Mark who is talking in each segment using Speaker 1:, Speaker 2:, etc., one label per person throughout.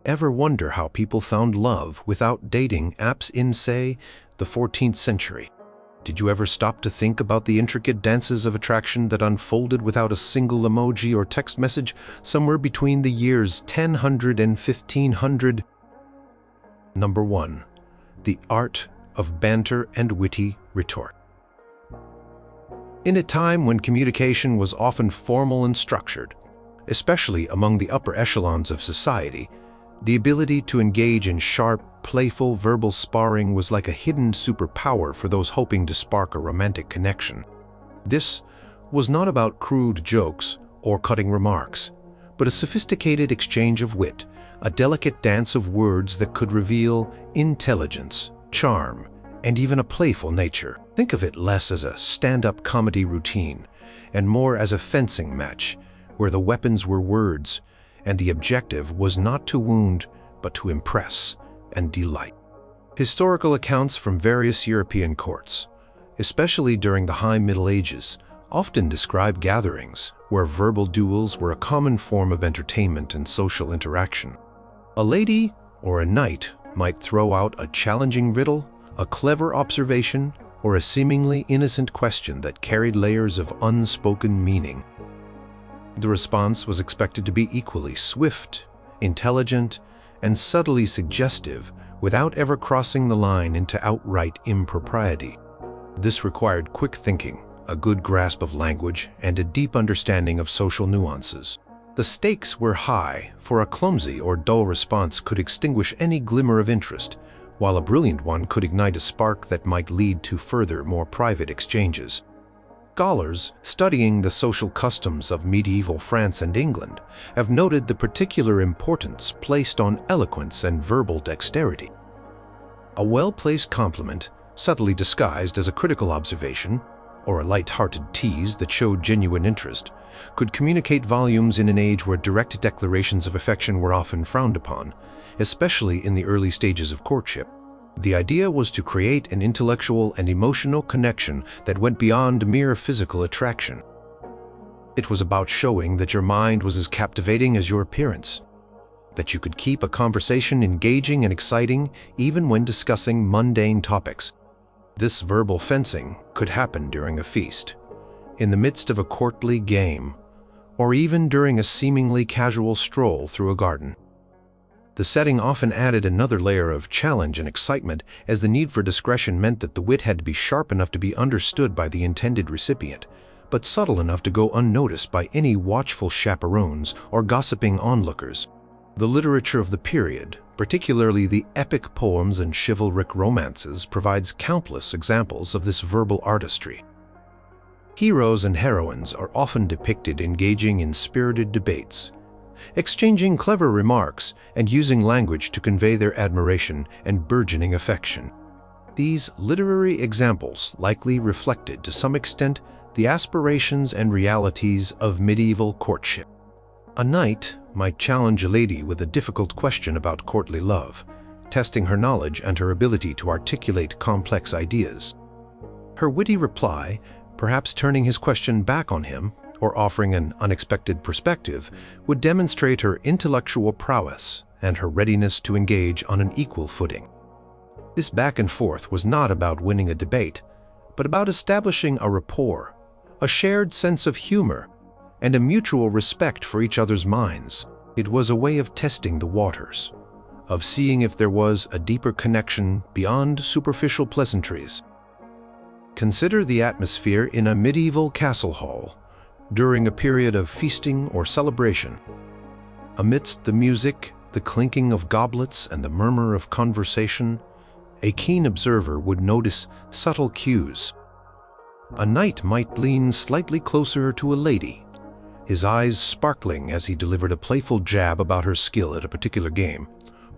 Speaker 1: Ever wonder how people found love without dating apps in, say, the 14th century? Did you ever stop to think about the intricate dances of attraction that unfolded without a single emoji or text message somewhere between the years 1000 and 1500? Number 1. The art of banter and witty retort. In a time when communication was often formal and structured, especially among the upper echelons of society, the ability to engage in sharp, playful verbal sparring was like a hidden superpower for those hoping to spark a romantic connection. This was not about crude jokes or cutting remarks, but a sophisticated exchange of wit, a delicate dance of words that could reveal intelligence, charm, and even a playful nature. Think of it less as a stand-up comedy routine and more as a fencing match, where the weapons were words, and the objective was not to wound, but to impress and delight. Historical accounts from various European courts, especially during the High Middle Ages, often describe gatherings where verbal duels were a common form of entertainment and social interaction. A lady or a knight might throw out a challenging riddle, a clever observation, or a seemingly innocent question that carried layers of unspoken meaning. The response was expected to be equally swift, intelligent, and subtly suggestive without ever crossing the line into outright impropriety. This required quick thinking, a good grasp of language, and a deep understanding of social nuances. The stakes were high, for a clumsy or dull response could extinguish any glimmer of interest, while a brilliant one could ignite a spark that might lead to further, more private exchanges. Scholars studying the social customs of medieval France and England have noted the particular importance placed on eloquence and verbal dexterity. A well-placed compliment, subtly disguised as a critical observation, or a light-hearted tease that showed genuine interest, could communicate volumes in an age where direct declarations of affection were often frowned upon, especially in the early stages of courtship. The idea was to create an intellectual and emotional connection that went beyond mere physical attraction. It was about showing that your mind was as captivating as your appearance, that you could keep a conversation engaging and exciting even when discussing mundane topics. This verbal fencing could happen during a feast, in the midst of a courtly game, or even during a seemingly casual stroll through a garden. The setting often added another layer of challenge and excitement, as the need for discretion meant that the wit had to be sharp enough to be understood by the intended recipient, but subtle enough to go unnoticed by any watchful chaperones or gossiping onlookers. The literature of the period, particularly the epic poems and chivalric romances, provides countless examples of this verbal artistry. Heroes and heroines are often depicted engaging in spirited debates, exchanging clever remarks, and using language to convey their admiration and burgeoning affection. These literary examples likely reflected to some extent the aspirations and realities of medieval courtship. A knight might challenge a lady with a difficult question about courtly love, testing her knowledge and her ability to articulate complex ideas. Her witty reply, perhaps turning his question back on him, or offering an unexpected perspective, would demonstrate her intellectual prowess and her readiness to engage on an equal footing. This back and forth was not about winning a debate, but about establishing a rapport, a shared sense of humor, and a mutual respect for each other's minds. It was a way of testing the waters, of seeing if there was a deeper connection beyond superficial pleasantries. Consider the atmosphere in a medieval castle hall during a period of feasting or celebration. Amidst the music, the clinking of goblets, and the murmur of conversation, a keen observer would notice subtle cues. A knight might lean slightly closer to a lady, his eyes sparkling as he delivered a playful jab about her skill at a particular game,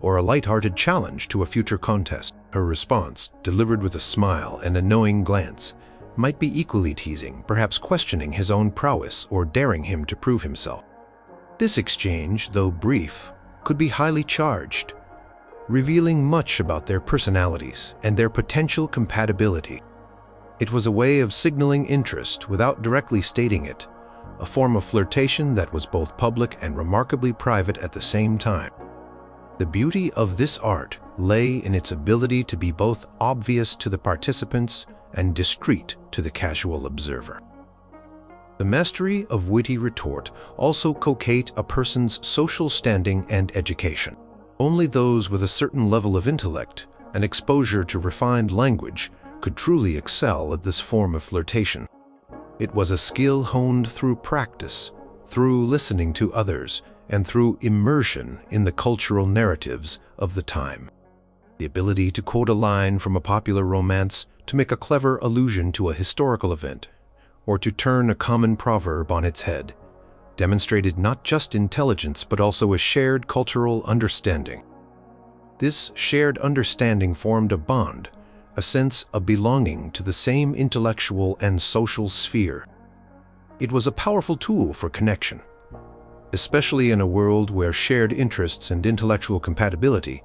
Speaker 1: or a light-hearted challenge to a future contest. Her response, delivered with a smile and a knowing glance, might be equally teasing, perhaps questioning his own prowess or daring him to prove himself. This exchange, though brief, could be highly charged, revealing much about their personalities and their potential compatibility. It was a way of signaling interest without directly stating it, a form of flirtation that was both public and remarkably private at the same time. The beauty of this art lay in its ability to be both obvious to the participants and discreet to the casual observer. The mastery of witty retort also coquette a person's social standing and education. Only those with a certain level of intellect and exposure to refined language could truly excel at this form of flirtation. It was a skill honed through practice, through listening to others, and through immersion in the cultural narratives of the time. The ability to quote a line from a popular romance to make a clever allusion to a historical event, or to turn a common proverb on its head, demonstrated not just intelligence but also a shared cultural understanding. This shared understanding formed a bond, a sense of belonging to the same intellectual and social sphere. It was a powerful tool for connection, especially in a world where shared interests and intellectual compatibility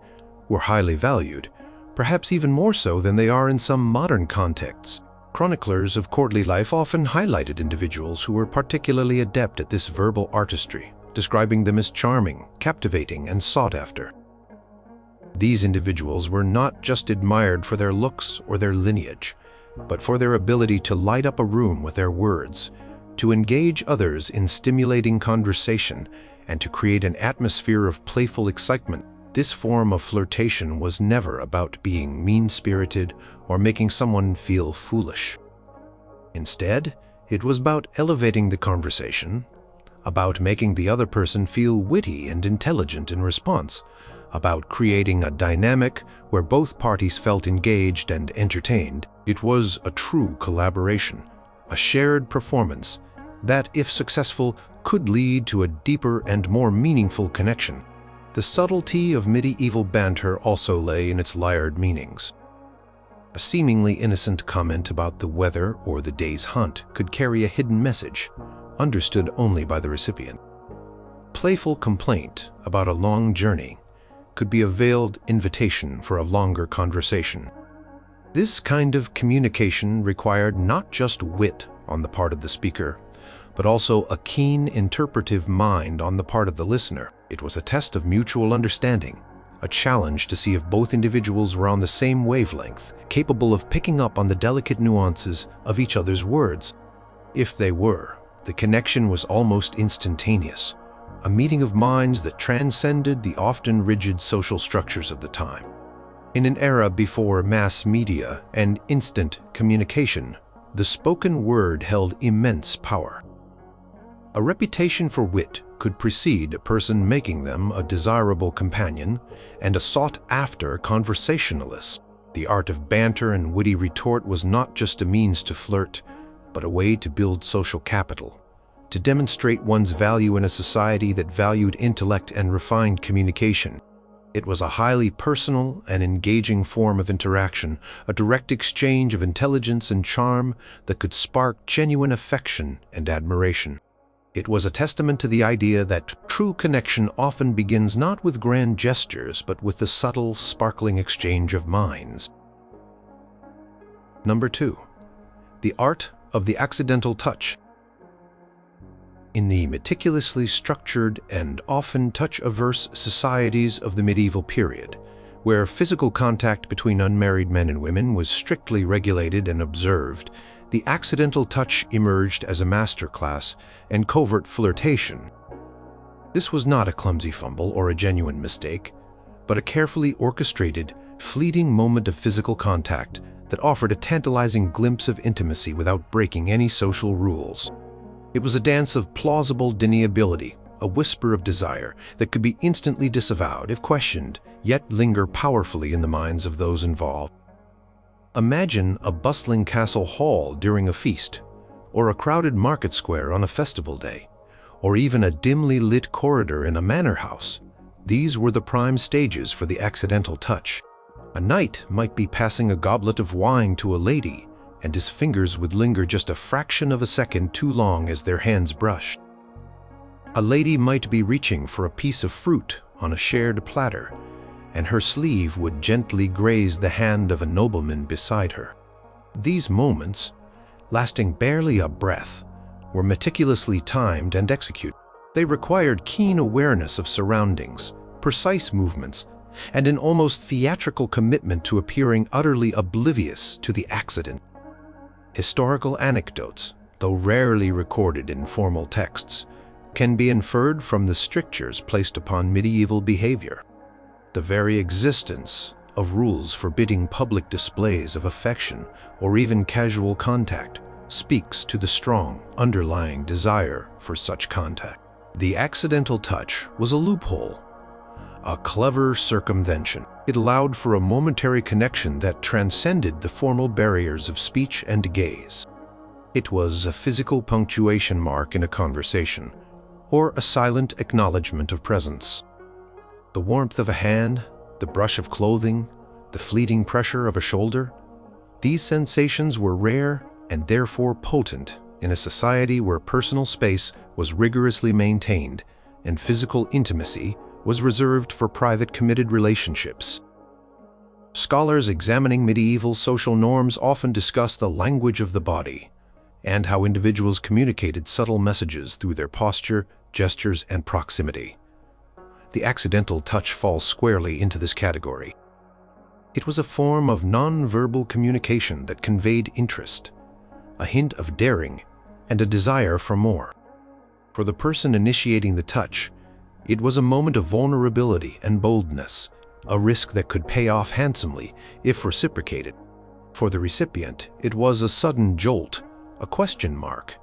Speaker 1: were highly valued, perhaps even more so than they are in some modern contexts. Chroniclers of courtly life often highlighted individuals who were particularly adept at this verbal artistry, describing them as charming, captivating, and sought after. These individuals were not just admired for their looks or their lineage, but for their ability to light up a room with their words, to engage others in stimulating conversation, and to create an atmosphere of playful excitement. This form of flirtation was never about being mean-spirited or making someone feel foolish. Instead, it was about elevating the conversation, about making the other person feel witty and intelligent in response, about creating a dynamic where both parties felt engaged and entertained. It was a true collaboration, a shared performance that, if successful, could lead to a deeper and more meaningful connection. The subtlety of medieval banter also lay in its layered meanings. A seemingly innocent comment about the weather or the day's hunt could carry a hidden message, understood only by the recipient. Playful complaint about a long journey could be a veiled invitation for a longer conversation. This kind of communication required not just wit on the part of the speaker, but also a keen interpretive mind on the part of the listener. It was a test of mutual understanding, a challenge to see if both individuals were on the same wavelength, capable of picking up on the delicate nuances of each other's words. If they were, the connection was almost instantaneous, a meeting of minds that transcended the often rigid social structures of the time. In an era before mass media and instant communication, the spoken word held immense power. A reputation for wit could precede a person, making them a desirable companion and a sought-after conversationalist. The art of banter and witty retort was not just a means to flirt, but a way to build social capital, to demonstrate one's value in a society that valued intellect and refined communication. It was a highly personal and engaging form of interaction, a direct exchange of intelligence and charm that could spark genuine affection and admiration. It was a testament to the idea that true connection often begins not with grand gestures, but with the subtle, sparkling exchange of minds. Number 2. The art of the accidental touch. In the meticulously structured and often touch-averse societies of the medieval period, where physical contact between unmarried men and women was strictly regulated and observed, the accidental touch emerged as a masterclass in covert flirtation. This was not a clumsy fumble or a genuine mistake, but a carefully orchestrated, fleeting moment of physical contact that offered a tantalizing glimpse of intimacy without breaking any social rules. It was a dance of plausible deniability, a whisper of desire that could be instantly disavowed if questioned, yet linger powerfully in the minds of those involved. Imagine a bustling castle hall during a feast, or a crowded market square on a festival day, or even a dimly lit corridor in a manor house. These were the prime stages for the accidental touch. A knight might be passing a goblet of wine to a lady, and his fingers would linger just a fraction of a second too long as their hands brushed. A lady might be reaching for a piece of fruit on a shared platter, and her sleeve would gently graze the hand of a nobleman beside her. These moments, lasting barely a breath, were meticulously timed and executed. They required keen awareness of surroundings, precise movements, and an almost theatrical commitment to appearing utterly oblivious to the accident. Historical anecdotes, though rarely recorded in formal texts, can be inferred from the strictures placed upon medieval behavior. The very existence of rules forbidding public displays of affection or even casual contact speaks to the strong underlying desire for such contact. The accidental touch was a loophole, a clever circumvention. It allowed for a momentary connection that transcended the formal barriers of speech and gaze. It was a physical punctuation mark in a conversation, or a silent acknowledgement of presence. The warmth of a hand, the brush of clothing, the fleeting pressure of a shoulder, these sensations were rare and therefore potent in a society where personal space was rigorously maintained and physical intimacy was reserved for private committed relationships. Scholars examining medieval social norms often discuss the language of the body and how individuals communicated subtle messages through their posture, gestures, and proximity. The accidental touch falls squarely into this category. It was a form of non-verbal communication that conveyed interest, a hint of daring, and a desire for more. For the person initiating the touch, it was a moment of vulnerability and boldness, a risk that could pay off handsomely if reciprocated. For the recipient, it was a sudden jolt, a question mark,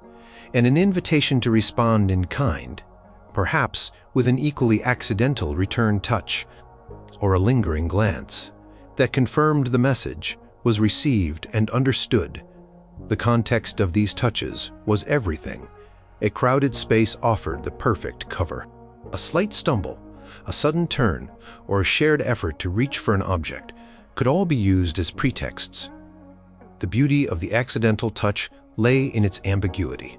Speaker 1: and an invitation to respond in kind, perhaps with an equally accidental return touch or a lingering glance that confirmed the message was received and understood. The context of these touches was everything. A crowded space offered the perfect cover. A slight stumble, a sudden turn, or a shared effort to reach for an object could all be used as pretexts. The beauty of the accidental touch lay in its ambiguity.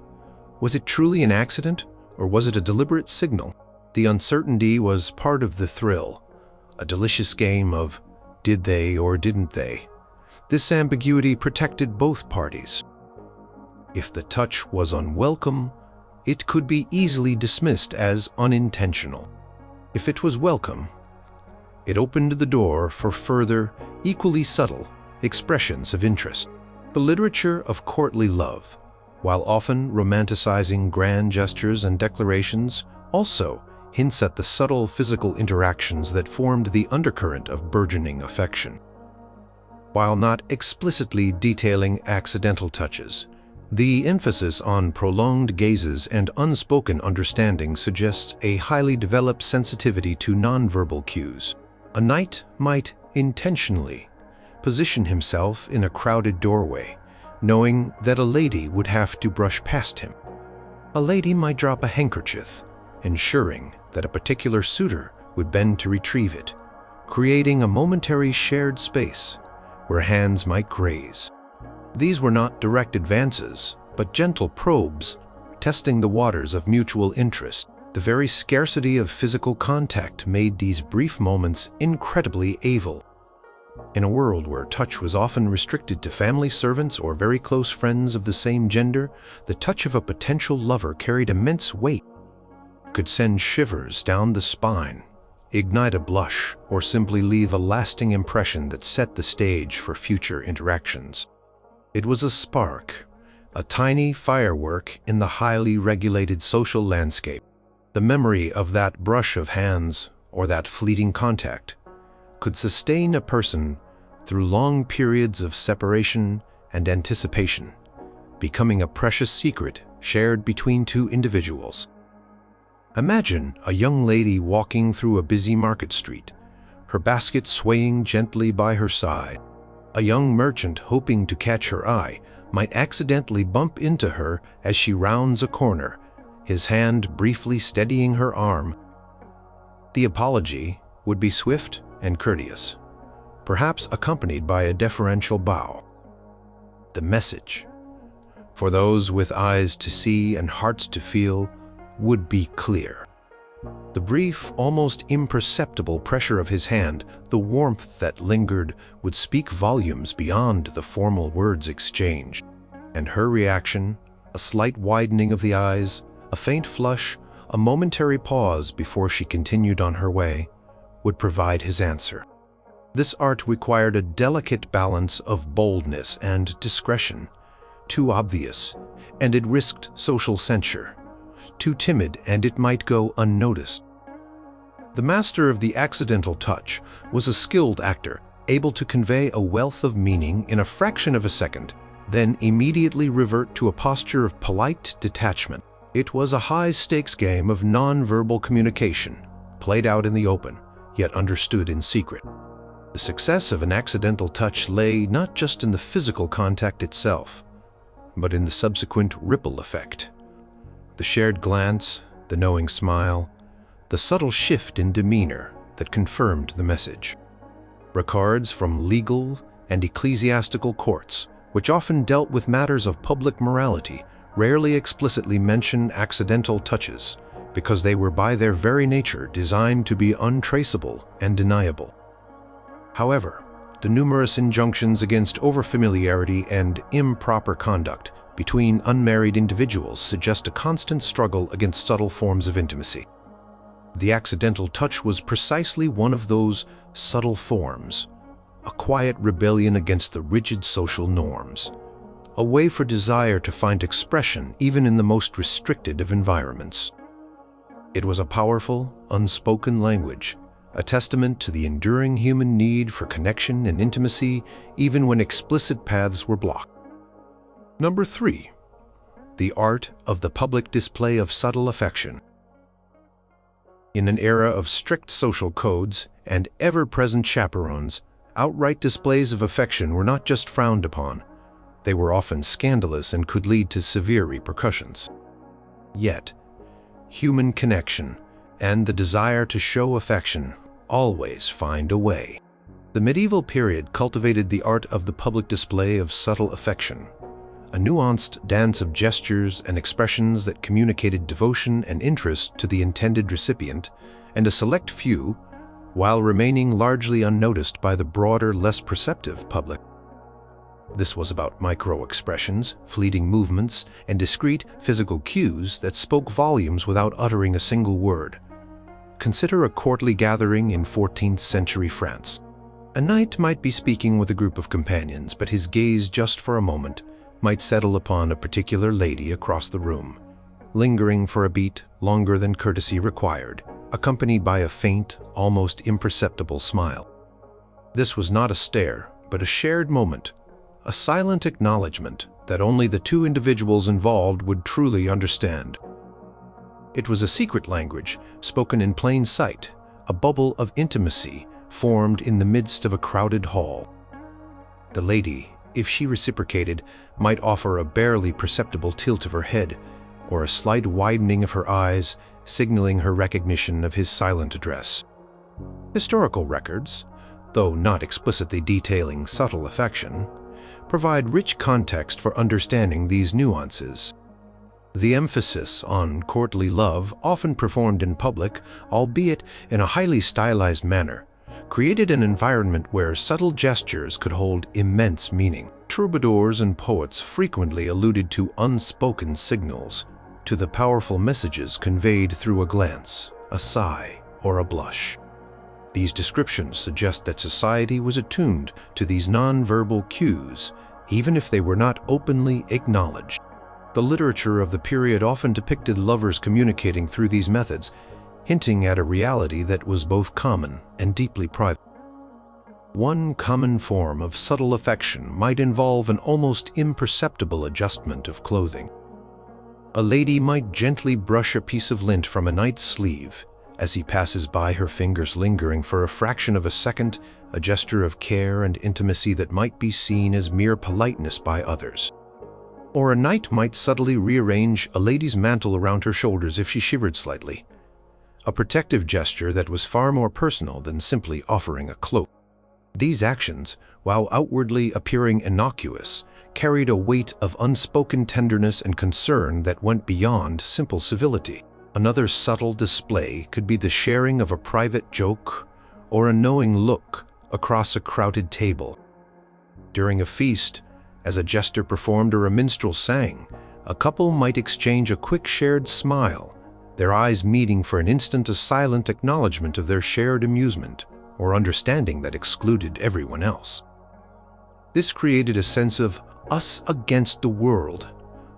Speaker 1: Was it truly an accident, or was it a deliberate signal? The uncertainty was part of the thrill, a delicious game of did they or didn't they. This ambiguity protected both parties. If the touch was unwelcome, it could be easily dismissed as unintentional. If it was welcome, it opened the door for further, equally subtle, expressions of interest. The literature of courtly love, while often romanticizing grand gestures and declarations, also hints at the subtle physical interactions that formed the undercurrent of burgeoning affection. While not explicitly detailing accidental touches, the emphasis on prolonged gazes and unspoken understanding suggests a highly developed sensitivity to nonverbal cues. A knight might intentionally position himself in a crowded doorway, knowing that a lady would have to brush past him. A lady might drop a handkerchief, ensuring that a particular suitor would bend to retrieve it, creating a momentary shared space where hands might graze. These were not direct advances, but gentle probes, testing the waters of mutual interest. The very scarcity of physical contact made these brief moments incredibly able. In a world where touch was often restricted to family servants or very close friends of the same gender, the touch of a potential lover carried immense weight. It could send shivers down the spine, ignite a blush, or simply leave a lasting impression that set the stage for future interactions. It was a spark, a tiny firework in the highly regulated social landscape. The memory of that brush of hands or that fleeting contact could sustain a person through long periods of separation and anticipation, becoming a precious secret shared between two individuals. Imagine a young lady walking through a busy market street, her basket swaying gently by her side. A young merchant hoping to catch her eye might accidentally bump into her as she rounds a corner, his hand briefly steadying her arm. The apology would be swift and courteous, perhaps accompanied by a deferential bow. The message, for those with eyes to see and hearts to feel, would be clear. The brief, almost imperceptible pressure of his hand, the warmth that lingered, would speak volumes beyond the formal words exchanged. And her reaction, a slight widening of the eyes, a faint flush, a momentary pause before she continued on her way, would provide his answer. This art required a delicate balance of boldness and discretion. Too obvious, and it risked social censure. Too timid, and it might go unnoticed. The master of the accidental touch was a skilled actor, able to convey a wealth of meaning in a fraction of a second, then immediately revert to a posture of polite detachment. It was a high-stakes game of non-verbal communication, played out in the open, yet understood in secret. The success of an accidental touch lay not just in the physical contact itself, but in the subsequent ripple effect. The shared glance, the knowing smile, the subtle shift in demeanor that confirmed the message. Records from legal and ecclesiastical courts, which often dealt with matters of public morality, rarely explicitly mention accidental touches, because they were by their very nature designed to be untraceable and deniable. However, the numerous injunctions against overfamiliarity and improper conduct between unmarried individuals suggest a constant struggle against subtle forms of intimacy. The accidental touch was precisely one of those subtle forms, a quiet rebellion against the rigid social norms, a way for desire to find expression even in the most restricted of environments. It was a powerful, unspoken language, a testament to the enduring human need for connection and intimacy even when explicit paths were blocked. Number 3. The art of the public display of subtle affection. In an era of strict social codes and ever-present chaperones, outright displays of affection were not just frowned upon, they were often scandalous and could lead to severe repercussions. Yet, human connection and the desire to show affection always find a way. The medieval period cultivated the art of the public display of subtle affection, a nuanced dance of gestures and expressions that communicated devotion and interest to the intended recipient, and a select few, while remaining largely unnoticed by the broader, less perceptive public. This was about micro-expressions, fleeting movements, and discrete physical cues that spoke volumes without uttering a single word. Consider a courtly gathering in 14th century France. A knight might be speaking with a group of companions, but his gaze just for a moment might settle upon a particular lady across the room, lingering for a beat longer than courtesy required, accompanied by a faint, almost imperceptible smile. This was not a stare, but a shared moment, a silent acknowledgement that only the two individuals involved would truly understand. It was a secret language, spoken in plain sight, a bubble of intimacy formed in the midst of a crowded hall. The lady, if she reciprocated, might offer a barely perceptible tilt of her head, or a slight widening of her eyes, signaling her recognition of his silent address. Historical records, though not explicitly detailing subtle affection, provide rich context for understanding these nuances. The emphasis on courtly love, often performed in public, albeit in a highly stylized manner, created an environment where subtle gestures could hold immense meaning. Troubadours and poets frequently alluded to unspoken signals, to the powerful messages conveyed through a glance, a sigh, or a blush. These descriptions suggest that society was attuned to these nonverbal cues, even if they were not openly acknowledged. The literature of the period often depicted lovers communicating through these methods, hinting at a reality that was both common and deeply private. One common form of subtle affection might involve an almost imperceptible adjustment of clothing. A lady might gently brush a piece of lint from a knight's sleeve as he passes by, her fingers lingering for a fraction of a second, a gesture of care and intimacy that might be seen as mere politeness by others. Or a knight might subtly rearrange a lady's mantle around her shoulders if she shivered slightly, a protective gesture that was far more personal than simply offering a cloak. These actions, while outwardly appearing innocuous, carried a weight of unspoken tenderness and concern that went beyond simple civility. Another subtle display could be the sharing of a private joke or a knowing look across a crowded table. During a feast, as a jester performed or a minstrel sang, a couple might exchange a quick shared smile their eyes meeting for an instant, a silent acknowledgement of their shared amusement or understanding that excluded everyone else. This created a sense of us against the world,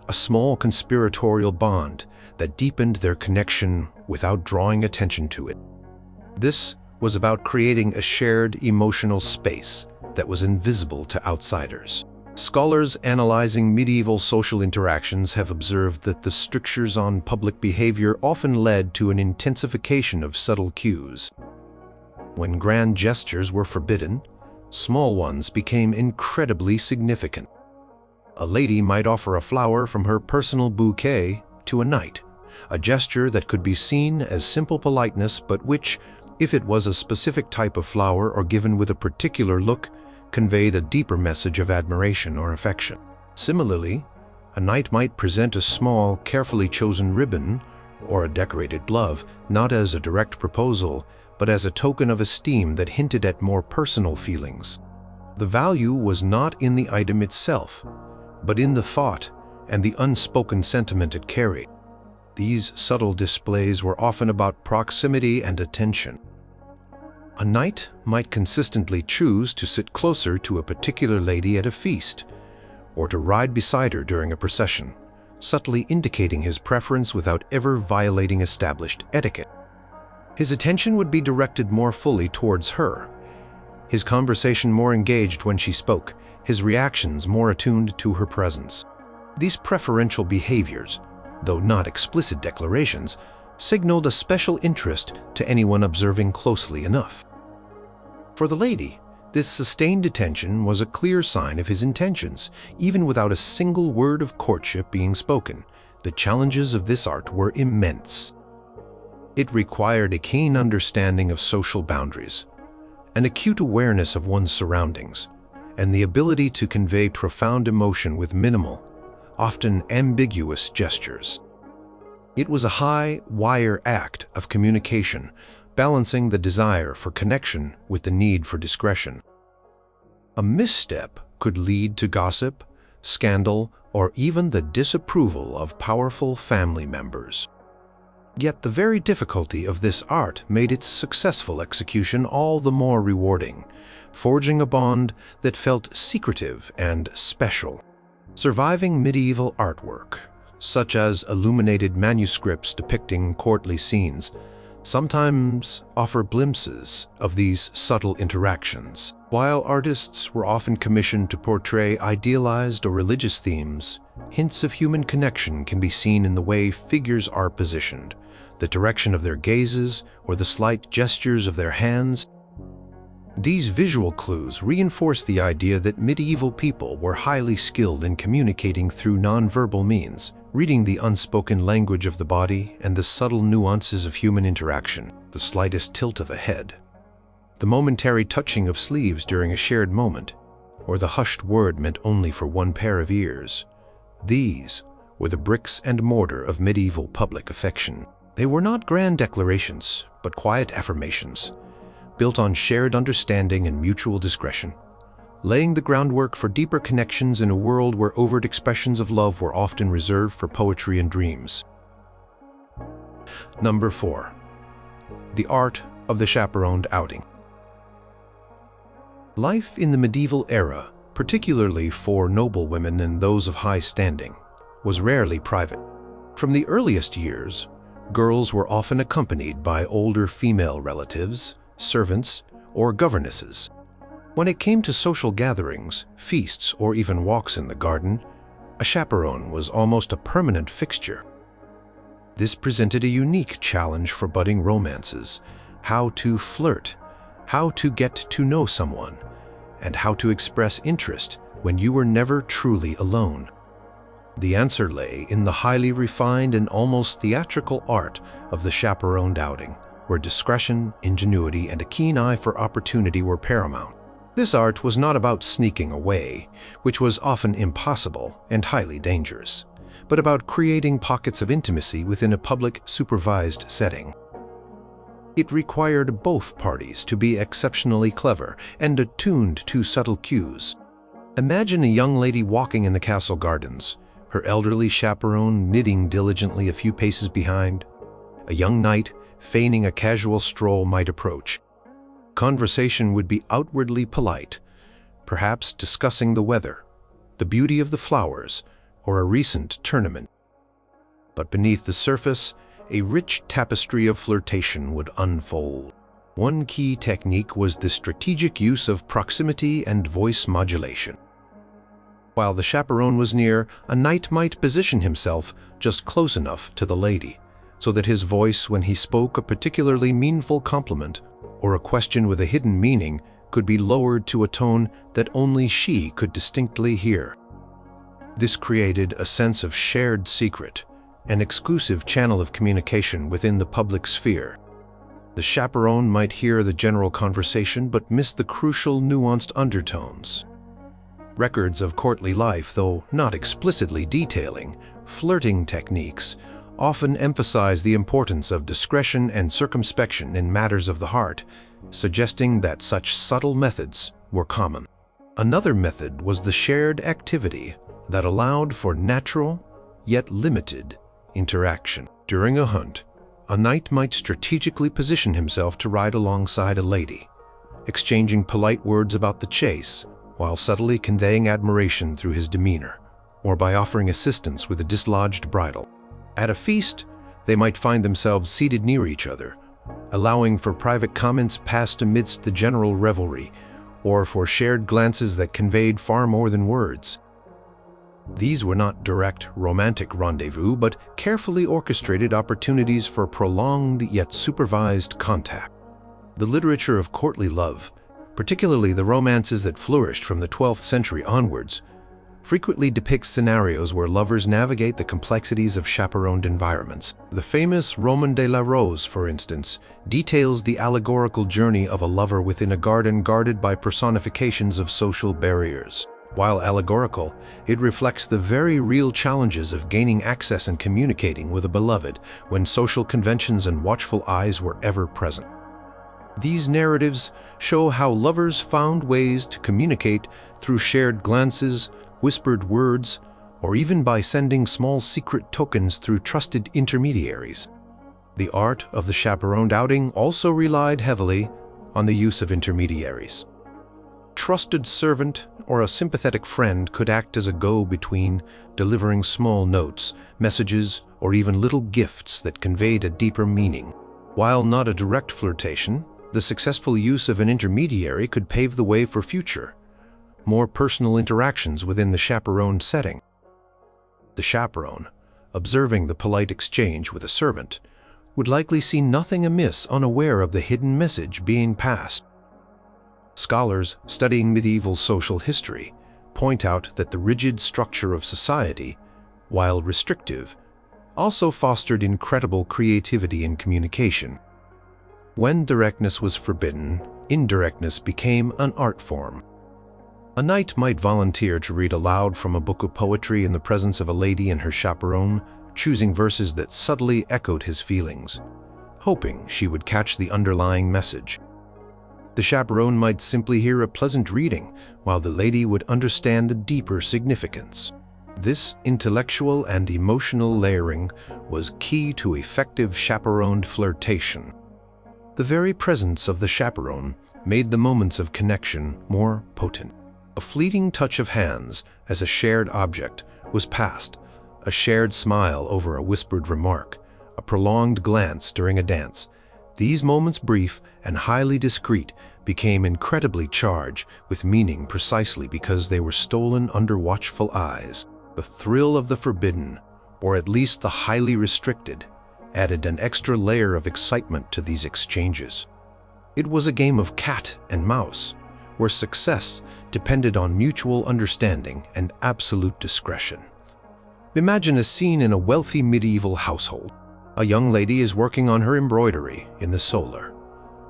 Speaker 1: a small conspiratorial bond that deepened their connection without drawing attention to it. This was about creating a shared emotional space that was invisible to outsiders. Scholars analyzing medieval social interactions have observed that the strictures on public behavior often led to an intensification of subtle cues. When grand gestures were forbidden, small ones became incredibly significant. A lady might offer a flower from her personal bouquet to a knight, a gesture that could be seen as simple politeness, but which, if it was a specific type of flower or given with a particular look, conveyed a deeper message of admiration or affection. Similarly, a knight might present a small, carefully chosen ribbon or a decorated glove, not as a direct proposal, but as a token of esteem that hinted at more personal feelings. The value was not in the item itself, but in the thought and the unspoken sentiment it carried. These subtle displays were often about proximity and attention. A knight might consistently choose to sit closer to a particular lady at a feast, or to ride beside her during a procession, subtly indicating his preference without ever violating established etiquette. His attention would be directed more fully towards her, his conversation more engaged when she spoke, his reactions more attuned to her presence. These preferential behaviors, though not explicit declarations, signaled a special interest to anyone observing closely enough. For the lady, this sustained attention was a clear sign of his intentions, even without a single word of courtship being spoken. The challenges of this art were immense. It required a keen understanding of social boundaries, an acute awareness of one's surroundings, and the ability to convey profound emotion with minimal, often ambiguous gestures. It was a high-wire act of communication, balancing the desire for connection with the need for discretion. A misstep could lead to gossip, scandal, or even the disapproval of powerful family members. Yet the very difficulty of this art made its successful execution all the more rewarding, forging a bond that felt secretive and special. Surviving medieval artwork, such as illuminated manuscripts depicting courtly scenes, sometimes offer glimpses of these subtle interactions. While artists were often commissioned to portray idealized or religious themes, hints of human connection can be seen in the way figures are positioned, the direction of their gazes, or the slight gestures of their hands. These visual clues reinforce the idea that medieval people were highly skilled in communicating through nonverbal means, reading the unspoken language of the body and the subtle nuances of human interaction, the slightest tilt of a head, the momentary touching of sleeves during a shared moment, or the hushed word meant only for one pair of ears. These were the bricks and mortar of medieval public affection. They were not grand declarations, but quiet affirmations, built on shared understanding and mutual discretion, laying the groundwork for deeper connections in a world where overt expressions of love were often reserved for poetry and dreams. Number 4. The art of the chaperoned outing. Life in the medieval era, particularly for noblewomen and those of high standing, was rarely private. From the earliest years, girls were often accompanied by older female relatives, servants, or governesses. When it came to social gatherings, feasts, or even walks in the garden, a chaperone was almost a permanent fixture. This presented a unique challenge for budding romances: how to flirt, how to get to know someone, and how to express interest when you were never truly alone. The answer lay in the highly refined and almost theatrical art of the chaperoned outing, where discretion, ingenuity, and a keen eye for opportunity were paramount. This art was not about sneaking away, which was often impossible and highly dangerous, but about creating pockets of intimacy within a public, supervised setting. It required both parties to be exceptionally clever and attuned to subtle cues. Imagine a young lady walking in the castle gardens, her elderly chaperone knitting diligently a few paces behind. A young knight, feigning a casual stroll, might approach. Conversation would be outwardly polite, perhaps discussing the weather, the beauty of the flowers, or a recent tournament. But beneath the surface, a rich tapestry of flirtation would unfold. One key technique was the strategic use of proximity and voice modulation. While the chaperone was near, a knight might position himself just close enough to the lady, so that his voice, when he spoke a particularly meaningful compliment or a question with a hidden meaning, could be lowered to a tone that only she could distinctly hear. This created a sense of shared secret, an exclusive channel of communication within the public sphere. The chaperone might hear the general conversation but miss the crucial nuanced undertones. Records of courtly life, though not explicitly detailing flirting techniques, often emphasize the importance of discretion and circumspection in matters of the heart, suggesting that such subtle methods were common. Another method was the shared activity that allowed for natural, yet limited, interaction. During a hunt, a knight might strategically position himself to ride alongside a lady, exchanging polite words about the chase, while subtly conveying admiration through his demeanor, or by offering assistance with a dislodged bridle. At a feast, they might find themselves seated near each other, allowing for private comments passed amidst the general revelry, or for shared glances that conveyed far more than words. These were not direct romantic rendezvous, but carefully orchestrated opportunities for prolonged yet supervised contact. The literature of courtly love, particularly the romances that flourished from the 12th century onwards, frequently depicts scenarios where lovers navigate the complexities of chaperoned environments. The famous Roman de la Rose, for instance, details the allegorical journey of a lover within a garden guarded by personifications of social barriers. While allegorical, it reflects the very real challenges of gaining access and communicating with a beloved when social conventions and watchful eyes were ever present. These narratives show how lovers found ways to communicate through shared glances, whispered words, or even by sending small secret tokens through trusted intermediaries. The art of the chaperoned outing also relied heavily on the use of intermediaries. Trusted servant or a sympathetic friend could act as a go-between, delivering small notes, messages, or even little gifts that conveyed a deeper meaning. While not a direct flirtation, the successful use of an intermediary could pave the way for future, more personal interactions within the chaperoned setting. The chaperone, observing the polite exchange with a servant, would likely see nothing amiss, unaware of the hidden message being passed. Scholars studying medieval social history point out that the rigid structure of society, while restrictive, also fostered incredible creativity in communication. When directness was forbidden, indirectness became an art form. A knight might volunteer to read aloud from a book of poetry in the presence of a lady and her chaperone, choosing verses that subtly echoed his feelings, hoping she would catch the underlying message. The chaperone might simply hear a pleasant reading, while the lady would understand the deeper significance. This intellectual and emotional layering was key to effective chaperoned flirtation. The very presence of the chaperone made the moments of connection more potent. A fleeting touch of hands as a shared object was passed, a shared smile over a whispered remark, a prolonged glance during a dance. These moments, brief and highly discreet, became incredibly charged with meaning precisely because they were stolen under watchful eyes. The thrill of the forbidden, or at least the highly restricted, added an extra layer of excitement to these exchanges. It was a game of cat and mouse, where success depended on mutual understanding and absolute discretion. Imagine a scene in a wealthy medieval household. A young lady is working on her embroidery in the solar,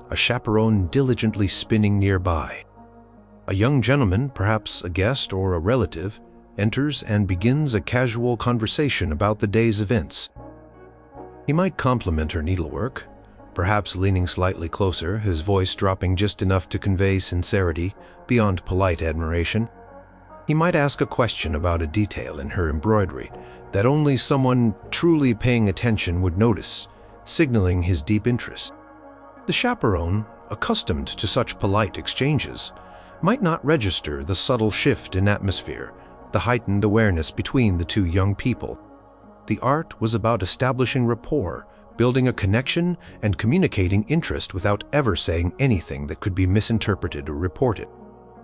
Speaker 1: a chaperone diligently spinning nearby. A young gentleman, perhaps a guest or a relative, enters and begins a casual conversation about the day's events. He might compliment her needlework, perhaps leaning slightly closer, his voice dropping just enough to convey sincerity beyond polite admiration. He might ask a question about a detail in her embroidery that only someone truly paying attention would notice, signaling his deep interest. The chaperone, accustomed to such polite exchanges, might not register the subtle shift in atmosphere, the heightened awareness between the two young people. The art was about establishing rapport, building a connection, and communicating interest without ever saying anything that could be misinterpreted or reported.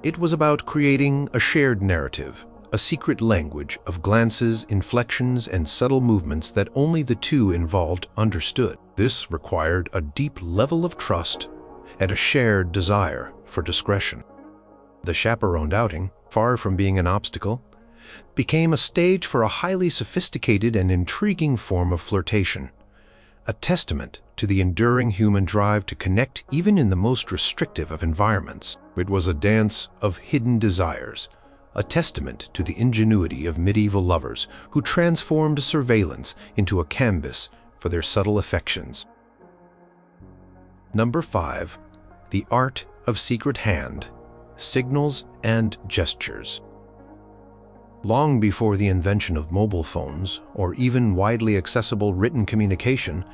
Speaker 1: It was about creating a shared narrative, a secret language of glances, inflections, and subtle movements that only the two involved understood. This required a deep level of trust and a shared desire for discretion. The chaperoned outing, far from being an obstacle, became a stage for a highly sophisticated and intriguing form of flirtation, a testament to the enduring human drive to connect even in the most restrictive of environments. It was a dance of hidden desires, a testament to the ingenuity of medieval lovers who transformed surveillance into a canvas for their subtle affections. Number 5. The art of secret hand, signals and gestures. Long before the invention of mobile phones or even widely accessible written communication,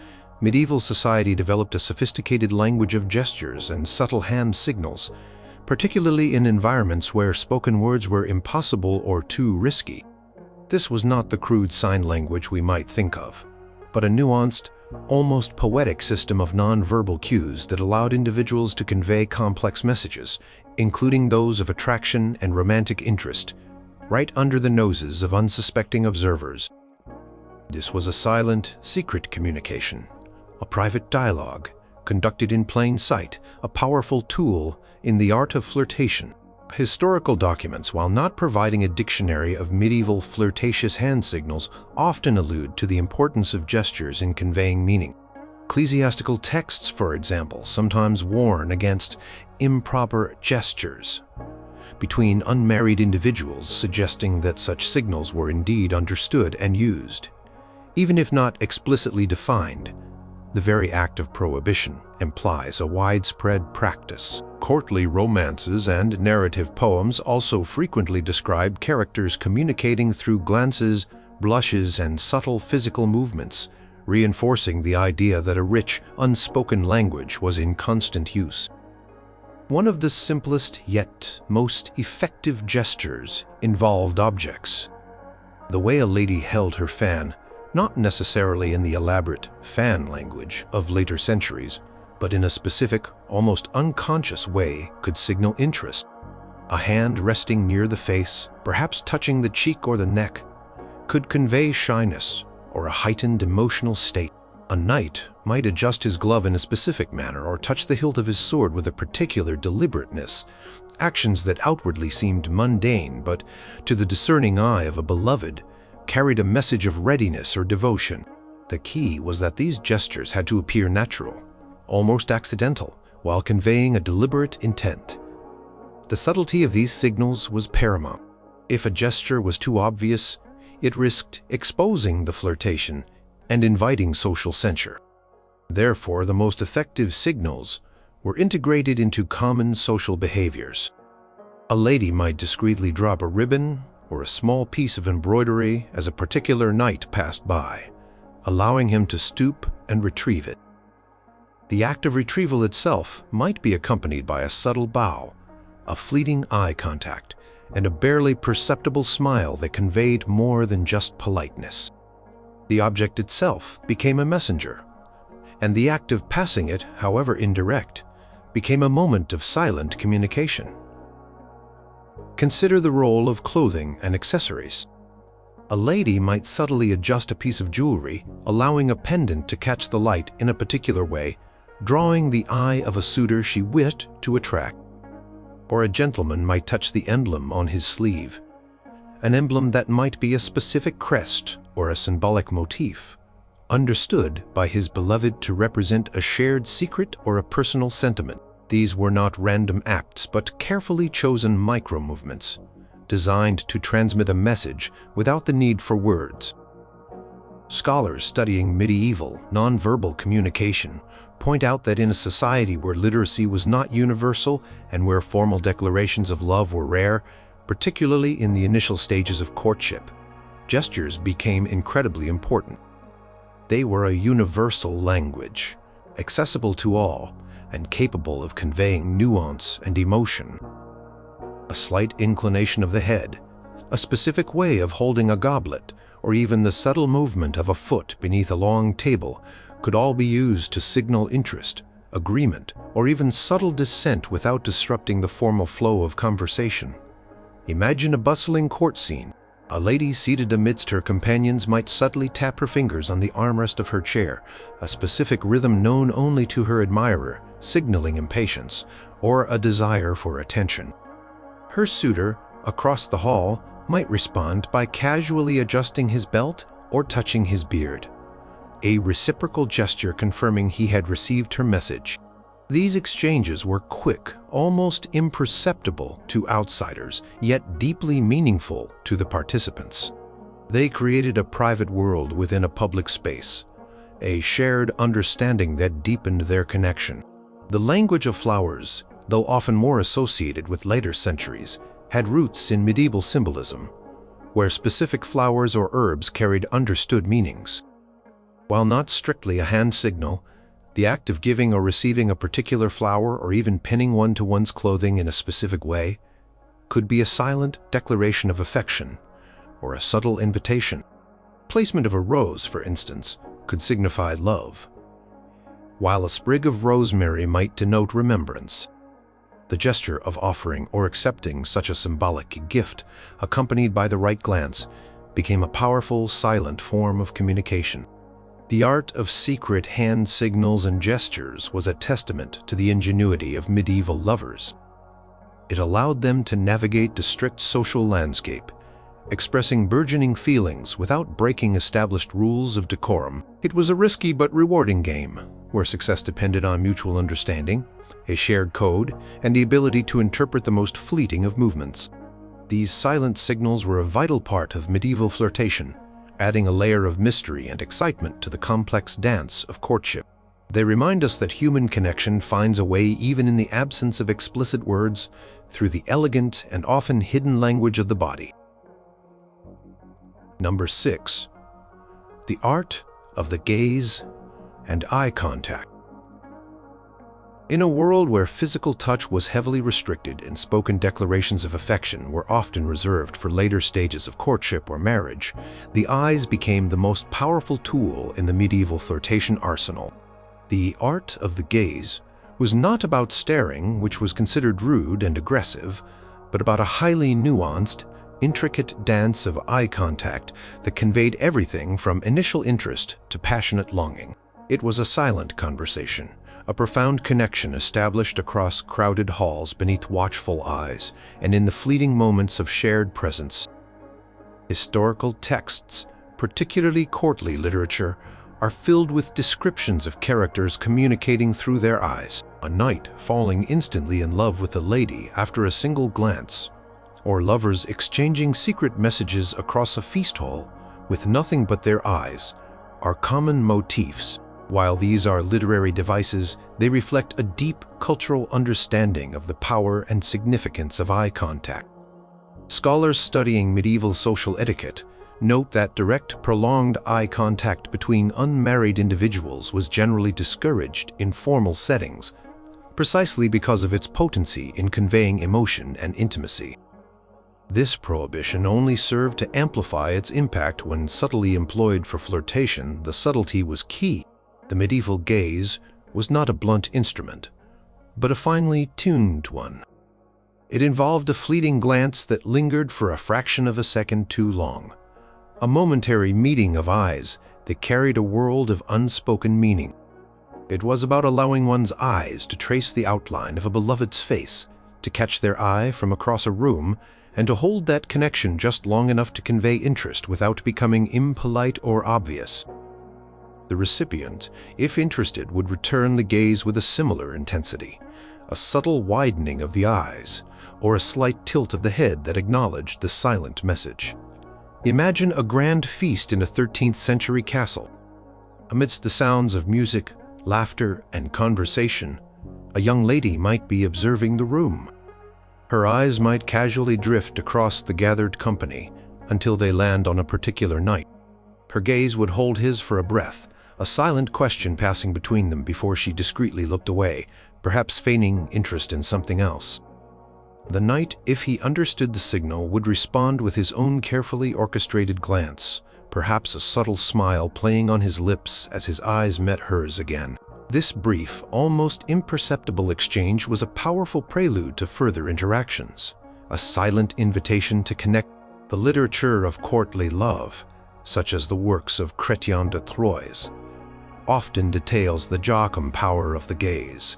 Speaker 1: medieval society developed a sophisticated language of gestures and subtle hand signals, particularly in environments where spoken words were impossible or too risky. This was not the crude sign language we might think of, but a nuanced, almost poetic system of non-verbal cues that allowed individuals to convey complex messages, including those of attraction and romantic interest, right under the noses of unsuspecting observers. This was a silent, secret communication, a private dialogue, conducted in plain sight, a powerful tool in the art of flirtation. Historical documents, while not providing a dictionary of medieval flirtatious hand signals, often allude to the importance of gestures in conveying meaning. Ecclesiastical texts, for example, sometimes warn against improper gestures between unmarried individuals, suggesting that such signals were indeed understood and used. Even if not explicitly defined, the very act of prohibition implies a widespread practice. Courtly romances and narrative poems also frequently describe characters communicating through glances, blushes, and subtle physical movements, reinforcing the idea that a rich, unspoken language was in constant use. One of the simplest yet most effective gestures involved objects. The way a lady held her fan, not necessarily in the elaborate fan language of later centuries, but in a specific, almost unconscious way, could signal interest. A hand resting near the face, perhaps touching the cheek or the neck, could convey shyness or a heightened emotional state. A knight might adjust his glove in a specific manner or touch the hilt of his sword with a particular deliberateness, actions that outwardly seemed mundane but, to the discerning eye of a beloved, carried a message of readiness or devotion. The key was that these gestures had to appear natural, almost accidental, while conveying a deliberate intent. The subtlety of these signals was paramount. If a gesture was too obvious, it risked exposing the flirtation and inviting social censure. Therefore, the most effective signals were integrated into common social behaviors. A lady might discreetly drop a ribbon or a small piece of embroidery as a particular knight passed by, allowing him to stoop and retrieve it. The act of retrieval itself might be accompanied by a subtle bow, a fleeting eye contact, and a barely perceptible smile that conveyed more than just politeness. The object itself became a messenger, and the act of passing it, however indirect, became a moment of silent communication. Consider the role of clothing and accessories. A lady might subtly adjust a piece of jewelry, allowing a pendant to catch the light in a particular way, drawing the eye of a suitor she wished to attract. Or a gentleman might touch the emblem on his sleeve, an emblem that might be a specific crest or a symbolic motif, understood by his beloved to represent a shared secret or a personal sentiment. These were not random acts, but carefully chosen micro-movements, designed to transmit a message without the need for words. Scholars studying medieval, nonverbal communication point out that in a society where literacy was not universal and where formal declarations of love were rare, particularly in the initial stages of courtship, gestures became incredibly important. They were a universal language, accessible to all and capable of conveying nuance and emotion. A slight inclination of the head, a specific way of holding a goblet, or even the subtle movement of a foot beneath a long table could all be used to signal interest, agreement, or even subtle dissent without disrupting the formal flow of conversation. Imagine a bustling court scene. A lady seated amidst her companions might subtly tap her fingers on the armrest of her chair, a specific rhythm known only to her admirer, signaling impatience or a desire for attention. Her suitor, across the hall, might respond by casually adjusting his belt or touching his beard, a reciprocal gesture confirming he had received her message. These exchanges were quick, almost imperceptible to outsiders, yet deeply meaningful to the participants. They created a private world within a public space, a shared understanding that deepened their connection. The language of flowers, though often more associated with later centuries, had roots in medieval symbolism, where specific flowers or herbs carried understood meanings. While not strictly a hand signal, the act of giving or receiving a particular flower or even pinning one to one's clothing in a specific way could be a silent declaration of affection or a subtle invitation. Placement of a rose, for instance, could signify love, while a sprig of rosemary might denote remembrance. The gesture of offering or accepting such a symbolic gift, accompanied by the right glance, became a powerful, silent form of communication. The art of secret hand signals and gestures was a testament to the ingenuity of medieval lovers. It allowed them to navigate the strict social landscape, expressing burgeoning feelings without breaking established rules of decorum. It was a risky but rewarding game, where success depended on mutual understanding, a shared code, and the ability to interpret the most fleeting of movements. These silent signals were a vital part of medieval flirtation, adding a layer of mystery and excitement to the complex dance of courtship. They remind us that human connection finds a way even in the absence of explicit words through the elegant and often hidden language of the body. Number 6. The art of the gaze and eye contact. In a world where physical touch was heavily restricted and spoken declarations of affection were often reserved for later stages of courtship or marriage, the eyes became the most powerful tool in the medieval flirtation arsenal. The art of the gaze was not about staring, which was considered rude and aggressive, but about a highly nuanced, intricate dance of eye contact that conveyed everything from initial interest to passionate longing. It was a silent conversation, a profound connection established across crowded halls beneath watchful eyes and in the fleeting moments of shared presence. Historical texts, particularly courtly literature, are filled with descriptions of characters communicating through their eyes. A knight falling instantly in love with a lady after a single glance, or lovers exchanging secret messages across a feast hall with nothing but their eyes, are common motifs. While these are literary devices, they reflect a deep cultural understanding of the power and significance of eye contact. Scholars studying medieval social etiquette note that direct, prolonged eye contact between unmarried individuals was generally discouraged in formal settings, precisely because of its potency in conveying emotion and intimacy. This prohibition only served to amplify its impact when subtly employed for flirtation. The subtlety was key. The medieval gaze was not a blunt instrument, but a finely tuned one. It involved a fleeting glance that lingered for a fraction of a second too long, a momentary meeting of eyes that carried a world of unspoken meaning. It was about allowing one's eyes to trace the outline of a beloved's face, to catch their eye from across a room, and to hold that connection just long enough to convey interest without becoming impolite or obvious. The recipient, if interested, would return the gaze with a similar intensity, a subtle widening of the eyes, or a slight tilt of the head that acknowledged the silent message. Imagine a grand feast in a 13th century castle. Amidst the sounds of music, laughter, and conversation, a young lady might be observing the room. Her eyes might casually drift across the gathered company until they land on a particular knight. Her gaze would hold his for a breath, a silent question passing between them before she discreetly looked away, perhaps feigning interest in something else. The knight, if he understood the signal, would respond with his own carefully orchestrated glance, perhaps a subtle smile playing on his lips as his eyes met hers again. This brief, almost imperceptible exchange was a powerful prelude to further interactions, a silent invitation to connect. The literature of courtly love, such as the works of Chrétien de Troyes, often details the jocund power of the gaze.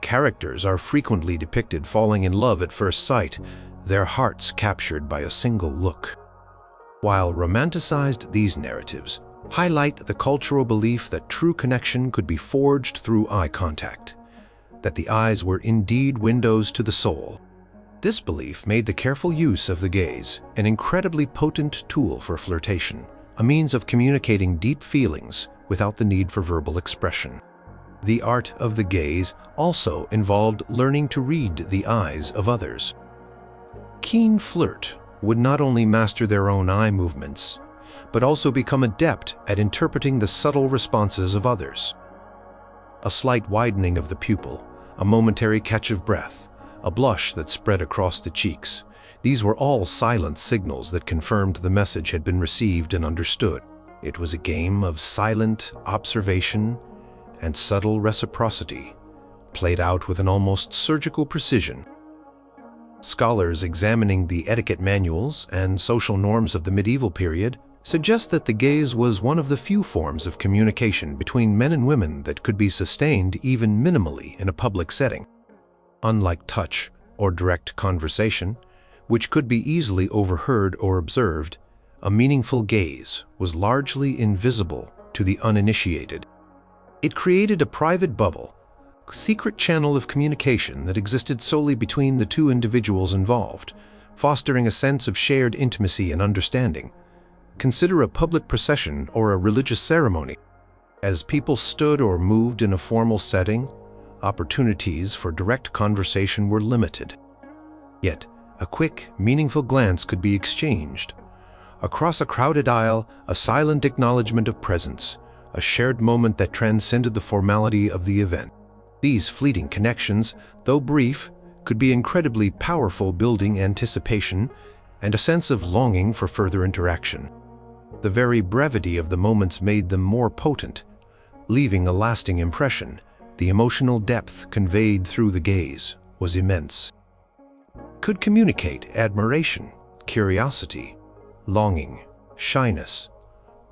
Speaker 1: Characters are frequently depicted falling in love at first sight, their hearts captured by a single look. While romanticized, these narratives highlight the cultural belief that true connection could be forged through eye contact, that the eyes were indeed windows to the soul. This belief made the careful use of the gaze an incredibly potent tool for flirtation, a means of communicating deep feelings without the need for verbal expression. The art of the gaze also involved learning to read the eyes of others. Keen flirt would not only master their own eye movements, but also become adept at interpreting the subtle responses of others. A slight widening of the pupil, a momentary catch of breath, a blush that spread across the cheeks, these were all silent signals that confirmed the message had been received and understood. It was a game of silent observation and subtle reciprocity, played out with an almost surgical precision. Scholars examining the etiquette manuals and social norms of the medieval period suggest that the gaze was one of the few forms of communication between men and women that could be sustained even minimally in a public setting. Unlike touch or direct conversation, which could be easily overheard or observed, a meaningful gaze was largely invisible to the uninitiated. It created a private bubble, a secret channel of communication that existed solely between the two individuals involved, fostering a sense of shared intimacy and understanding. Consider a public procession or a religious ceremony. As people stood or moved in a formal setting, opportunities for direct conversation were limited. Yet, a quick, meaningful glance could be exchanged. Across a crowded aisle, a silent acknowledgement of presence, a shared moment that transcended the formality of the event. These fleeting connections, though brief, could be incredibly powerful, building anticipation and a sense of longing for further interaction. The very brevity of the moments made them more potent, leaving a lasting impression. The emotional depth conveyed through the gaze was immense. Could communicate admiration, curiosity, longing, shyness,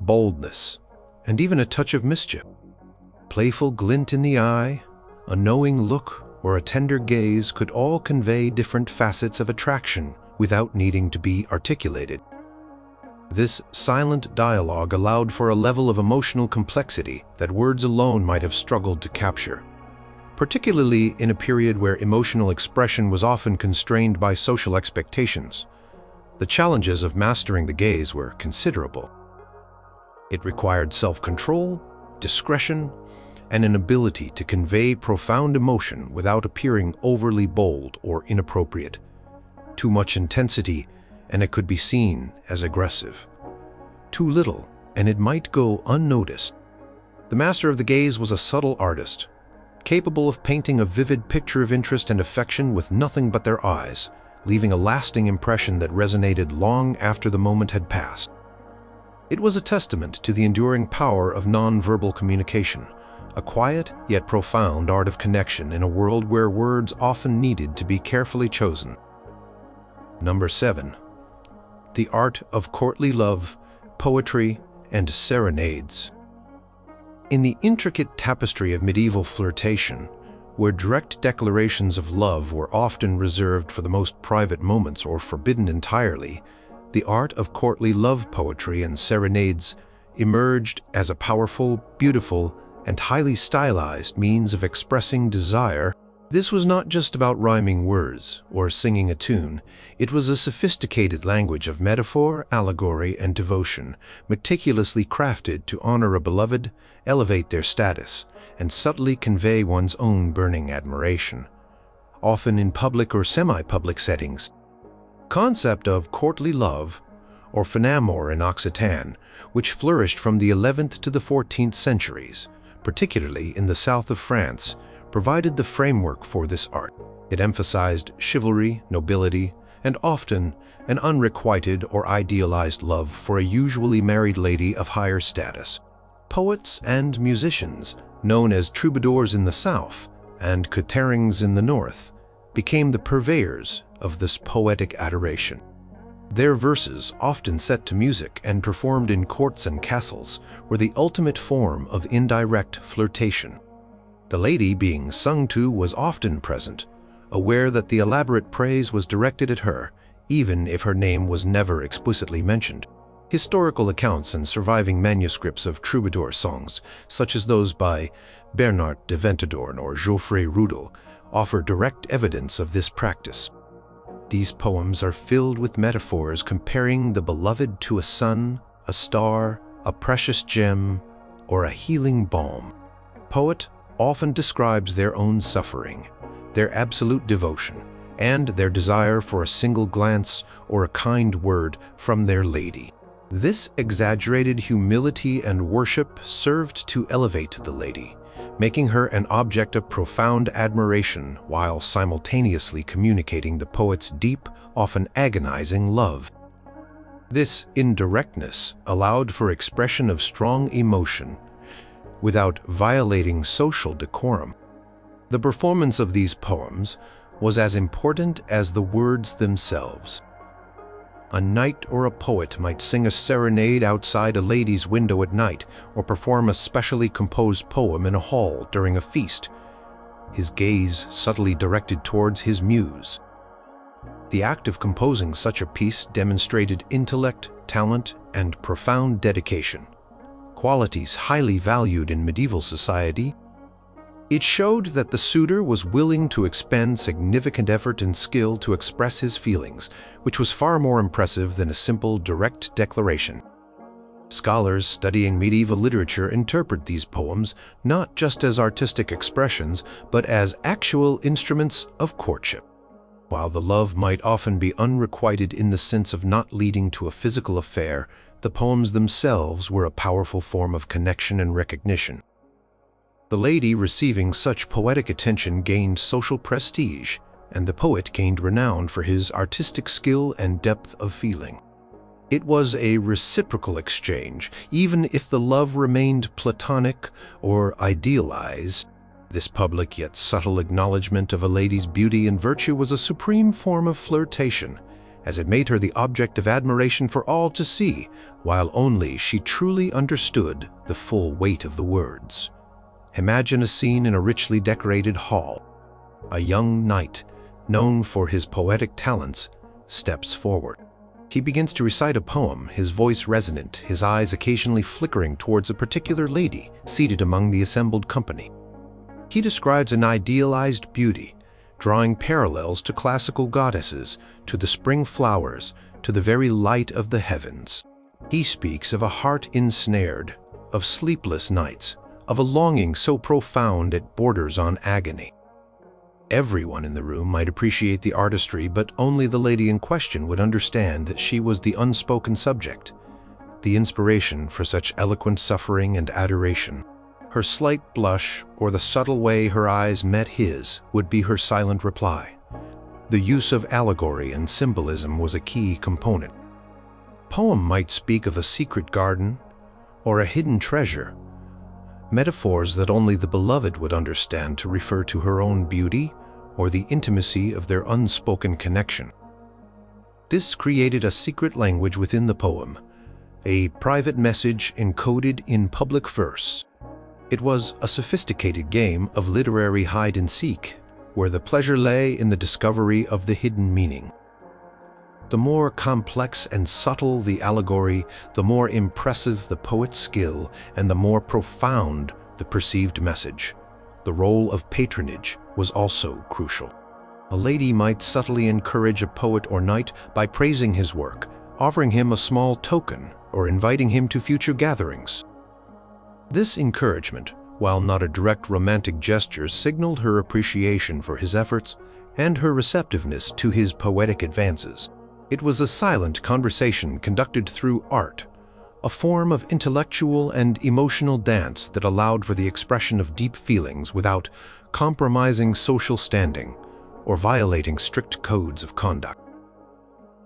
Speaker 1: boldness, and even a touch of mischief. Playful glint in the eye, a knowing look, or a tender gaze could all convey different facets of attraction without needing to be articulated. This silent dialogue allowed for a level of emotional complexity that words alone might have struggled to capture, particularly in a period where emotional expression was often constrained by social expectations. The challenges of mastering the gaze were considerable. It required self-control, discretion, and an ability to convey profound emotion without appearing overly bold or inappropriate. Too much intensity, and it could be seen as aggressive. Too little, and it might go unnoticed. The master of the gaze was a subtle artist, capable of painting a vivid picture of interest and affection with nothing but their eyes, leaving a lasting impression that resonated long after the moment had passed. It was a testament to the enduring power of non-verbal communication, a quiet yet profound art of connection in a world where words often needed to be carefully chosen. Number 7. The art of courtly love, poetry, and serenades. In the intricate tapestry of medieval flirtation, where direct declarations of love were often reserved for the most private moments or forbidden entirely, the art of courtly love poetry and serenades emerged as a powerful, beautiful, and highly stylized means of expressing desire. This was not just about rhyming words or singing a tune. It was a sophisticated language of metaphor, allegory, and devotion, meticulously crafted to honor a beloved, elevate their status, and subtly convey one's own burning admiration. Often in public or semi-public settings, the concept of courtly love, or finamore in Occitan, which flourished from the 11th to the 14th centuries, particularly in the south of France, provided the framework for this art. It emphasized chivalry, nobility, and often an unrequited or idealized love for a usually married lady of higher status. Poets and musicians, known as troubadours in the south and caterings in the north, became the purveyors of this poetic adoration. Their verses, often set to music and performed in courts and castles, were the ultimate form of indirect flirtation. The lady being sung to was often present, aware that the elaborate praise was directed at her, even if her name was never explicitly mentioned. Historical accounts and surviving manuscripts of troubadour songs, such as those by Bernard de Ventadorn or Geoffrey Rudel, offer direct evidence of this practice. These poems are filled with metaphors comparing the beloved to a sun, a star, a precious gem, or a healing balm. Poet often describes their own suffering, their absolute devotion, and their desire for a single glance or a kind word from their lady. This exaggerated humility and worship served to elevate the lady, making her an object of profound admiration while simultaneously communicating the poet's deep, often agonizing love. This indirectness allowed for expression of strong emotion without violating social decorum. The performance of these poems was as important as the words themselves. A knight or a poet might sing a serenade outside a lady's window at night, or perform a specially composed poem in a hall during a feast, his gaze subtly directed towards his muse. The act of composing such a piece demonstrated intellect, talent, and profound dedication, qualities highly valued in medieval society. It showed that the suitor was willing to expend significant effort and skill to express his feelings, which was far more impressive than a simple, direct declaration. Scholars studying medieval literature interpret these poems not just as artistic expressions, but as actual instruments of courtship. While the love might often be unrequited in the sense of not leading to a physical affair, the poems themselves were a powerful form of connection and recognition. The lady receiving such poetic attention gained social prestige, and the poet gained renown for his artistic skill and depth of feeling. It was a reciprocal exchange, even if the love remained platonic or idealized. This public yet subtle acknowledgement of a lady's beauty and virtue was a supreme form of flirtation, as it made her the object of admiration for all to see, while only she truly understood the full weight of the words. Imagine a scene in a richly decorated hall. A young knight, known for his poetic talents, steps forward. He begins to recite a poem, his voice resonant, his eyes occasionally flickering towards a particular lady seated among the assembled company. He describes an idealized beauty, drawing parallels to classical goddesses, to the spring flowers, to the very light of the heavens. He speaks of a heart ensnared, of sleepless nights, of a longing so profound it borders on agony. Everyone in the room might appreciate the artistry, but only the lady in question would understand that she was the unspoken subject, the inspiration for such eloquent suffering and adoration. Her slight blush, or the subtle way her eyes met his, would be her silent reply. The use of allegory and symbolism was a key component. Poem might speak of a secret garden or a hidden treasure, metaphors that only the beloved would understand to refer to her own beauty or the intimacy of their unspoken connection. This created a secret language within the poem, a private message encoded in public verse. It was a sophisticated game of literary hide-and-seek, where the pleasure lay in the discovery of the hidden meaning. The more complex and subtle the allegory, the more impressive the poet's skill and the more profound the perceived message. The role of patronage was also crucial. A lady might subtly encourage a poet or knight by praising his work, offering him a small token, or inviting him to future gatherings. This encouragement, while not a direct romantic gesture, signaled her appreciation for his efforts and her receptiveness to his poetic advances. It was a silent conversation conducted through art, a form of intellectual and emotional dance that allowed for the expression of deep feelings without compromising social standing or violating strict codes of conduct.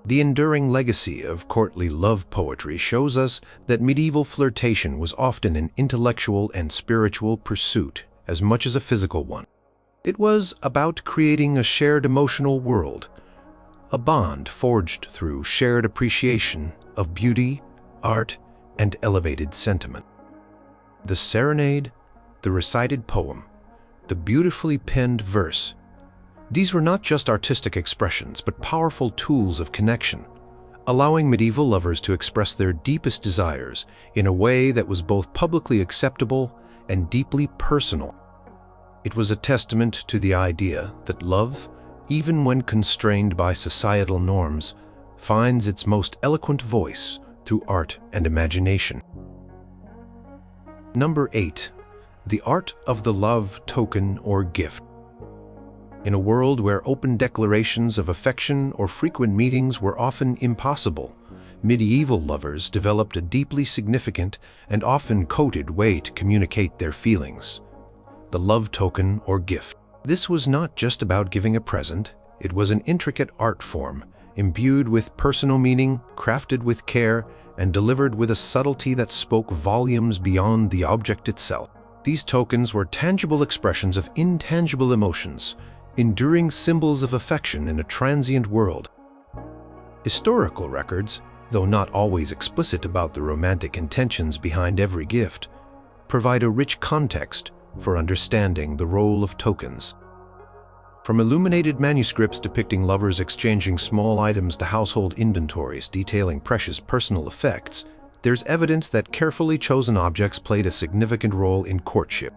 Speaker 1: The enduring legacy of courtly love poetry shows us that medieval flirtation was often an intellectual and spiritual pursuit as much as a physical one. It was about creating a shared emotional world, a bond forged through shared appreciation of beauty, art, and elevated sentiment. The serenade, the recited poem, the beautifully penned verse, these were not just artistic expressions but powerful tools of connection, allowing medieval lovers to express their deepest desires in a way that was both publicly acceptable and deeply personal. It was a testament to the idea that love, even when constrained by societal norms, finds its most eloquent voice through art and imagination. Number 8. The art of the love token or gift. In a world where open declarations of affection or frequent meetings were often impossible, medieval lovers developed a deeply significant and often coded way to communicate their feelings: the love token or gift. This was not just about giving a present, it was an intricate art form, imbued with personal meaning, crafted with care, and delivered with a subtlety that spoke volumes beyond the object itself. These tokens were tangible expressions of intangible emotions, enduring symbols of affection in a transient world. Historical records, though not always explicit about the romantic intentions behind every gift, provide a rich context for understanding the role of tokens. From illuminated manuscripts depicting lovers exchanging small items to household inventories detailing precious personal effects, there's evidence that carefully chosen objects played a significant role in courtship.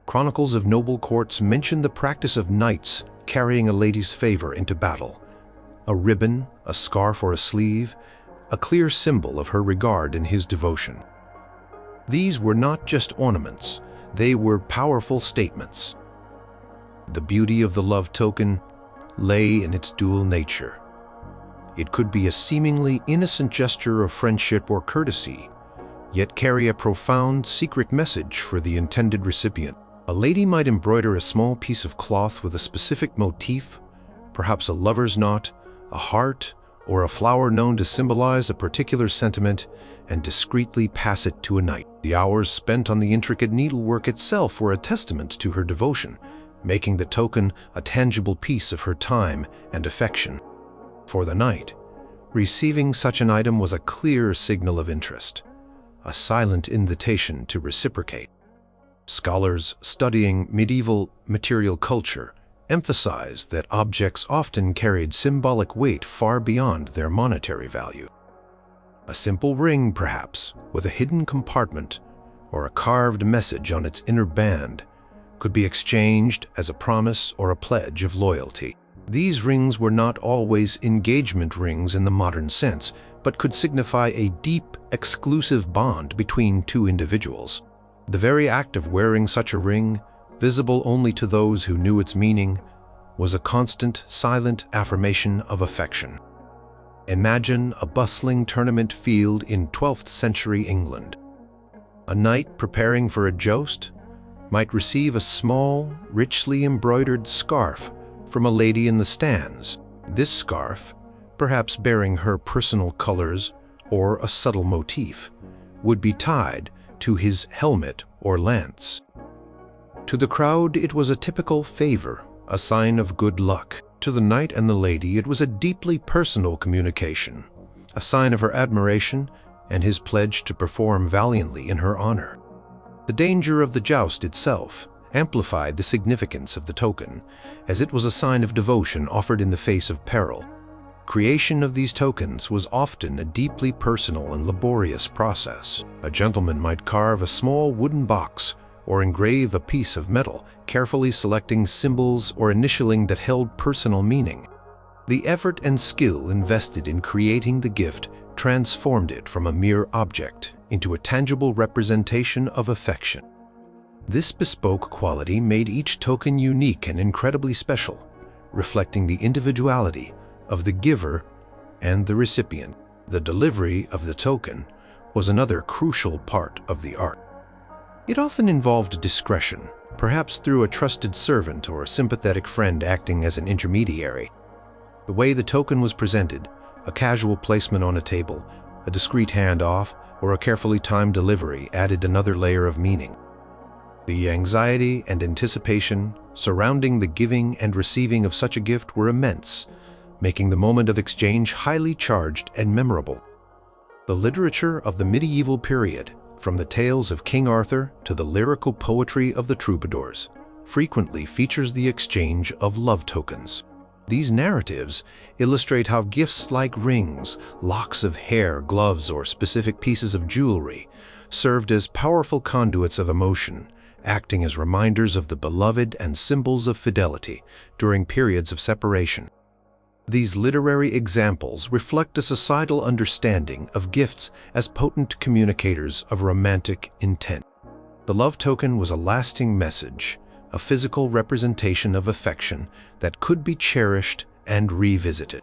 Speaker 1: Chronicles of noble courts mention the practice of knights carrying a lady's favor into battle. A ribbon, a scarf, or a sleeve, a clear symbol of her regard and his devotion. These were not just ornaments, they were powerful statements. The beauty of the love token lay in its dual nature. It could be a seemingly innocent gesture of friendship or courtesy, yet carry a profound secret message for the intended recipient. A lady might embroider a small piece of cloth with a specific motif, perhaps a lover's knot, a heart, or a flower known to symbolize a particular sentiment, and discreetly pass it to a knight. The hours spent on the intricate needlework itself were a testament to her devotion, making the token a tangible piece of her time and affection. For the knight, receiving such an item was a clear signal of interest, a silent invitation to reciprocate. Scholars studying medieval material culture emphasize that objects often carried symbolic weight far beyond their monetary value. A simple ring, perhaps, with a hidden compartment or a carved message on its inner band, could be exchanged as a promise or a pledge of loyalty. These rings were not always engagement rings in the modern sense, but could signify a deep, exclusive bond between two individuals. The very act of wearing such a ring, visible only to those who knew its meaning, was a constant, silent affirmation of affection. Imagine a bustling tournament field in 12th century England. A knight preparing for a joust might receive a small, richly embroidered scarf from a lady in the stands. This scarf, perhaps bearing her personal colors or a subtle motif, would be tied to his helmet or lance. To the crowd, it was a typical favor, a sign of good luck. To the knight and the lady, it was a deeply personal communication, a sign of her admiration and his pledge to perform valiantly in her honor. The danger of the joust itself amplified the significance of the token, as it was a sign of devotion offered in the face of peril. Creation of these tokens was often a deeply personal and laborious process. A gentleman might carve a small wooden box or engrave a piece of metal, carefully selecting symbols or initialing that held personal meaning. The effort and skill invested in creating the gift transformed it from a mere object into a tangible representation of affection. This bespoke quality made each token unique and incredibly special, reflecting the individuality of the giver and the recipient. The delivery of the token was another crucial part of the art. It often involved discretion, perhaps through a trusted servant or a sympathetic friend acting as an intermediary. The way the token was presented, a casual placement on a table, a discreet handoff, or a carefully timed delivery added another layer of meaning. The anxiety and anticipation surrounding the giving and receiving of such a gift were immense, making the moment of exchange highly charged and memorable. The literature of the medieval period, from the tales of King Arthur to the lyrical poetry of the troubadours, frequently features the exchange of love tokens. These narratives illustrate how gifts like rings, locks of hair, gloves, or specific pieces of jewelry served as powerful conduits of emotion, acting as reminders of the beloved and symbols of fidelity during periods of separation. These literary examples reflect a societal understanding of gifts as potent communicators of romantic intent. The love token was a lasting message, a physical representation of affection that could be cherished and revisited.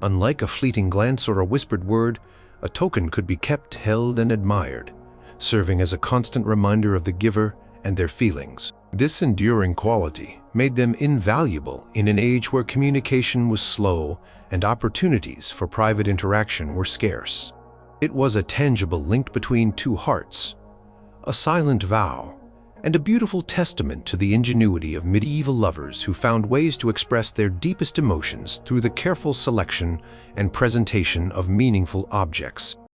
Speaker 1: Unlike a fleeting glance or a whispered word, a token could be kept, held, and admired, serving as a constant reminder of the giver and their feelings. This enduring quality made them invaluable in an age where communication was slow and opportunities for private interaction were scarce. It was a tangible link between two hearts, a silent vow, and a beautiful testament to the ingenuity of medieval lovers who found ways to express their deepest emotions through the careful selection and presentation of meaningful objects.